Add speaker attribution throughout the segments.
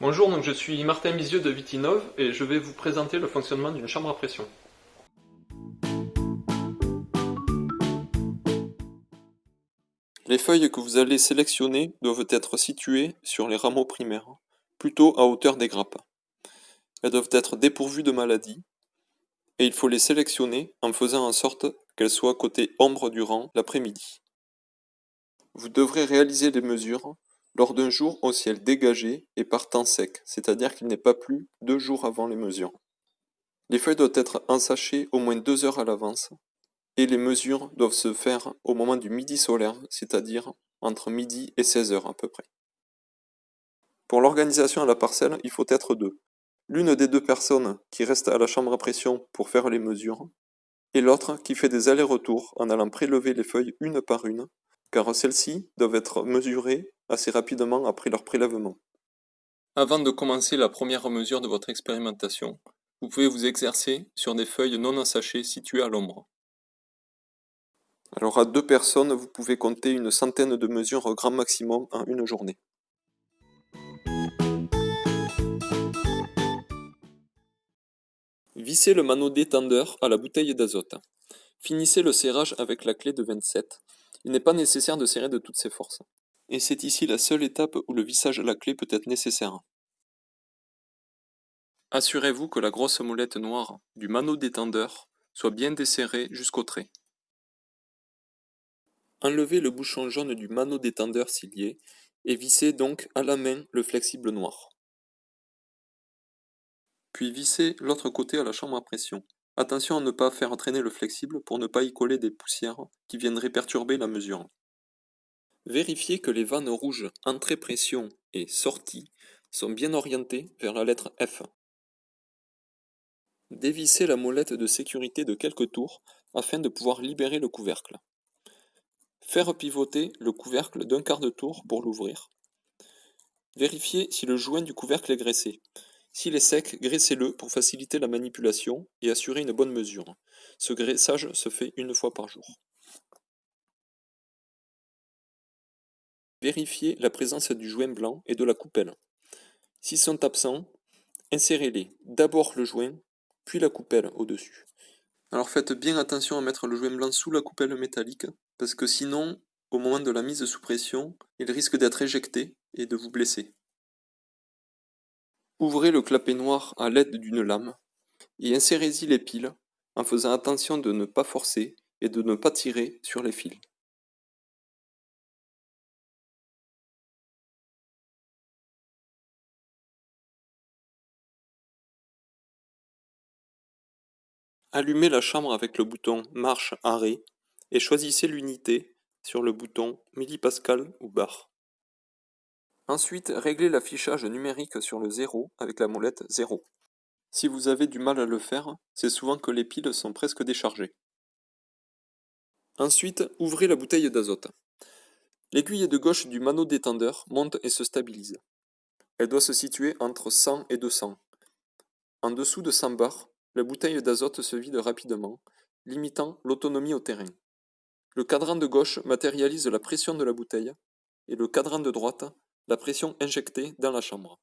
Speaker 1: Bonjour, donc je suis Martin Misieux de Vitinov et je vais vous présenter le fonctionnement d'une chambre à pression. Les feuilles que vous allez sélectionner doivent être situées sur les rameaux primaires, plutôt à hauteur des grappes. Elles doivent être dépourvues de maladies et il faut les sélectionner en faisant en sorte qu'elles soient côté ombre durant l'après-midi. Vous devrez réaliser les mesures lors d'un jour au ciel dégagé et par temps sec, c'est-à-dire qu'il n'est pas plus 2 jours avant les mesures. Les feuilles doivent être ensachées au moins 2 heures à l'avance et les mesures doivent se faire au moment du midi solaire, c'est-à-dire entre midi et 16 heures à peu près. Pour l'organisation à la parcelle, il faut être deux. L'une des deux personnes qui reste à la chambre à pression pour faire les mesures, et l'autre qui fait des allers-retours en allant prélever les feuilles une par une, car celles-ci doivent être mesurées assez rapidement après leur prélèvement. Avant de commencer la première mesure de votre expérimentation, vous pouvez vous exercer sur des feuilles non ensachées situées à l'ombre. Alors à deux personnes, vous pouvez compter une centaine de mesures grand maximum en une journée. Vissez le manot détendeur à la bouteille d'azote. Finissez le serrage avec la clé de 27. Il n'est pas nécessaire de serrer de toutes ses forces. Et c'est ici la seule étape où le vissage à la clé peut être nécessaire. Assurez-vous que la grosse molette noire du manot détendeur soit bien desserrée jusqu'au trait. Enlevez le bouchon jaune du manot détendeur s'il y est et vissez donc à la main le flexible noir. Puis vissez l'autre côté à la chambre à pression. Attention à ne pas faire traîner le flexible pour ne pas y coller des poussières qui viendraient perturber la mesure. Vérifiez que les vannes rouges entrée-pression et sortie sont bien orientées vers la lettre F. Dévissez la molette de sécurité de quelques tours afin de pouvoir libérer le couvercle. Faire pivoter le couvercle d'un quart de tour pour l'ouvrir. Vérifiez si le joint du couvercle est graissé. S'il est sec, graissez-le pour faciliter la manipulation et assurer une bonne mesure. Ce graissage se fait une fois par jour. Vérifiez la présence du joint blanc et de la coupelle. S'ils sont absents, insérez-les. D'abord le joint, puis la coupelle au-dessus. Alors faites bien attention à mettre le joint blanc sous la coupelle métallique, parce que sinon, au moment de la mise sous pression, il risque d'être éjecté et de vous blesser. Ouvrez le clapet noir à l'aide d'une lame et insérez-y les piles en faisant attention de ne pas forcer et de ne pas tirer sur les fils. Allumez la chambre avec le bouton marche-arrêt et choisissez l'unité sur le bouton millipascal ou bar. Ensuite, réglez l'affichage numérique sur le 0 avec la molette 0. Si vous avez du mal à le faire, c'est souvent que les piles sont presque déchargées. Ensuite, ouvrez la bouteille d'azote. L'aiguille de gauche du manot détendeur monte et se stabilise. Elle doit se situer entre 100 et 200. En dessous de 100 bars, la bouteille d'azote se vide rapidement, limitant l'autonomie au terrain. Le cadran de gauche matérialise la pression de la bouteille et le cadran de droite la pression injectée dans la chambre.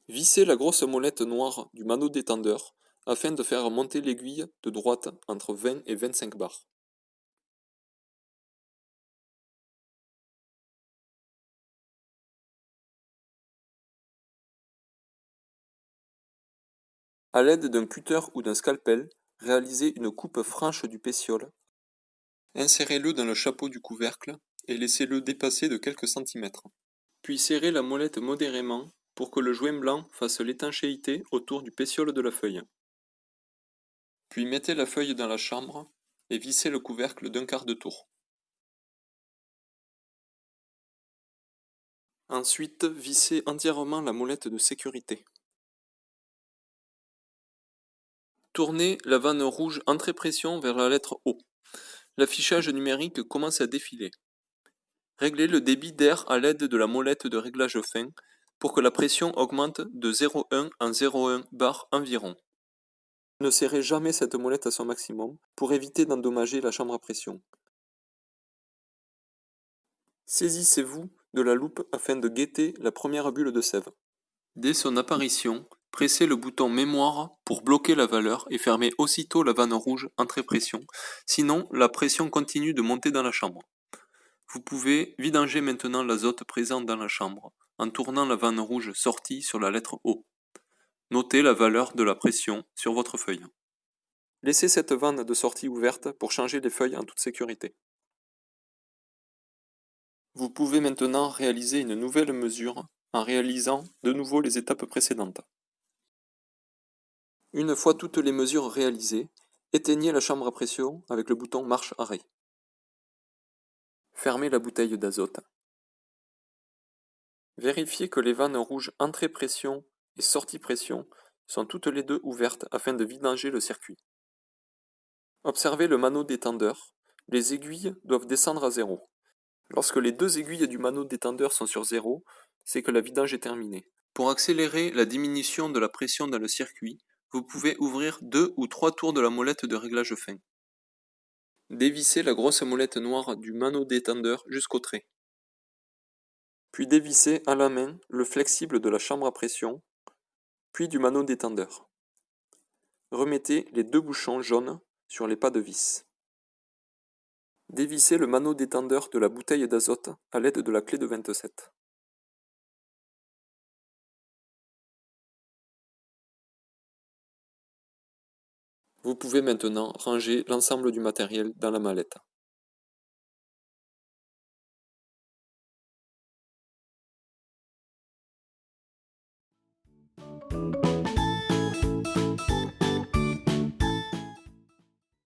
Speaker 1: Vissez la grosse molette noire du manot détendeur afin de faire monter l'aiguille de droite entre 20 et 25 bars. A l'aide d'un cutter ou d'un scalpel, réalisez une coupe franche du pétiole. Insérez-le dans le chapeau du couvercle et laissez-le dépasser de quelques centimètres. Puis serrez la molette modérément pour que le joint blanc fasse l'étanchéité autour du pétiole de la feuille. Puis mettez la feuille dans la chambre et vissez le couvercle d'un quart de tour. Ensuite, vissez entièrement la molette de sécurité. Tournez la vanne rouge entrée-pression vers la lettre O. L'affichage numérique commence à défiler. Réglez le débit d'air à l'aide de la molette de réglage fin pour que la pression augmente de 0,1 en 0,1 bar environ. Ne serrez jamais cette molette à son maximum pour éviter d'endommager la chambre à pression. Saisissez-vous de la loupe afin de guetter la première bulle de sève. Dès son apparition, pressez le bouton Mémoire pour bloquer la valeur et fermez aussitôt la vanne rouge Entrée-pression, sinon la pression continue de monter dans la chambre. Vous pouvez vidanger maintenant l'azote présent dans la chambre en tournant la vanne rouge Sortie sur la lettre O. Notez la valeur de la pression sur votre feuille. Laissez cette vanne de sortie ouverte pour changer les feuilles en toute sécurité. Vous pouvez maintenant réaliser une nouvelle mesure en réalisant de nouveau les étapes précédentes. Une fois toutes les mesures réalisées, éteignez la chambre à pression avec le bouton marche-arrêt. Fermez la bouteille d'azote. Vérifiez que les vannes rouges entrée-pression et sortie-pression sont toutes les deux ouvertes afin de vidanger le circuit. Observez le mano détendeur. Les aiguilles doivent descendre à 0. Lorsque les deux aiguilles du mano détendeur sont sur 0, c'est que la vidange est terminée. Pour accélérer la diminution de la pression dans le circuit, vous pouvez ouvrir 2 ou 3 tours de la molette de réglage fin. Dévissez la grosse molette noire du mano détendeur jusqu'au trait. Puis dévissez à la main le flexible de la chambre à pression, puis du mano détendeur. Remettez les deux bouchons jaunes sur les pas de vis. Dévissez le mano détendeur de la bouteille d'azote à l'aide de la clé de 27. Vous pouvez maintenant ranger l'ensemble du matériel dans la mallette.